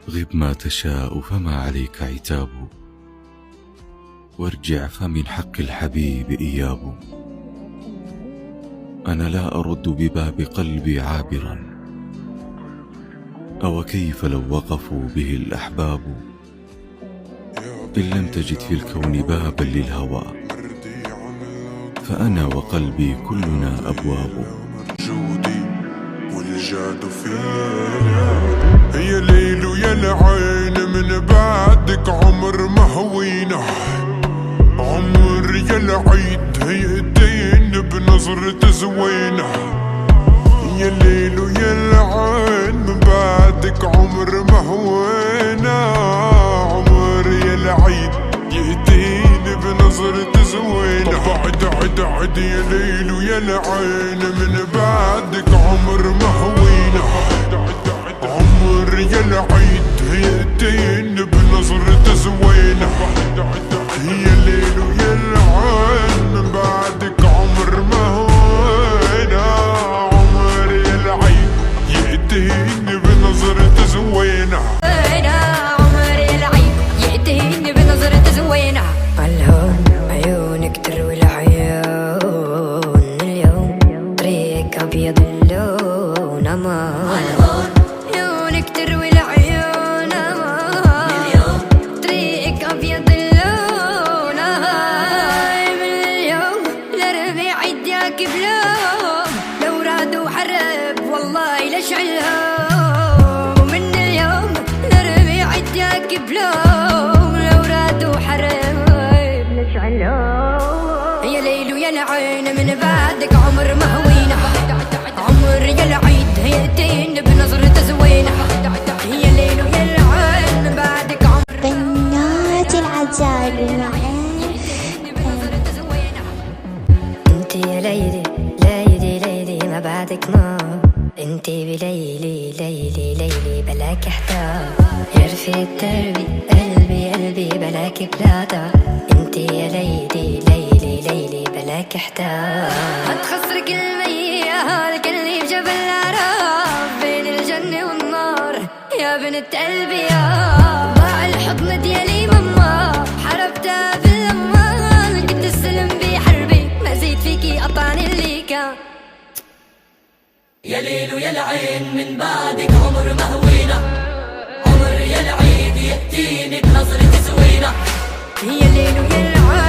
غب ما تشاء فما عليك عتاب، وارجع فمن حق الحبيب إياب. أنا لا أرد بباب قلبي عابرا، أو كيف لو وقفوا به الأحباب. إن لم تجد في الكون بابا للهوى، فأنا وقلبي كلنا أبواب. والجاد فينا يا ليل ويا العين، من بعدك عمر ما هوينا. عمر يا العيد هيئتين بنظرة زوينة. يا ليل ويا العين، من بعدك عمر ما هوينا. عمر يا العيد يأتين بنظرة زوينة. بعد عد عد يا ليل ويا العين، من بعدك عمر ما هوينا. عمر يا العيد هيئتين بنظرة زوينة. يا ليل ويا العين، من بعدك عمر ما هوينا. عمر يا العيد يأتين بنظرة زوينة. عمر يا العيد يأتين بنظرة زوينة. الهون عيونك تروي العيون، اليوم طريقك أبيض اللون. أمان عيونك تروي العيون، أمان اليوم طريقك أبيض اللون. من اليوم لربيع عدياك بلوم، لو رادوا حرب والله لشعلهم. ومن اليوم لربيع عدياك بلوم، لو رادوا حرب لشعلهم. يا ليل ويا العين، من بعدك عمر ما هوينا. عمر يا العيد هيئتين بنظرة زوينة. يا ليل ويا العين، من بعدك عمر بنات العجال معاك. انت يا ليلي ليلي ليلي، ما بعدك ما انت بليلي ليلي ليلي، بلاك احتار يا رفيق دربي قلبي قلبي، بلاك بلاطة. انت يا ليلي ليلي ليلي، بلاك احتار. هتخسرك الميال كلي بجبل العراف، بين الجنة والنار يا بنت قلبي. يا ضاع الحضن ديالي ماما، حربتها بالامان. كنت السلم بحربي، ما زيد فيكي قطعني اللي كان. يا ليل ويا العين، من بعدك عمر ما هوينا. عمر يا العيد يأتيني بنظرة زوينة. يا ليل ويا العين،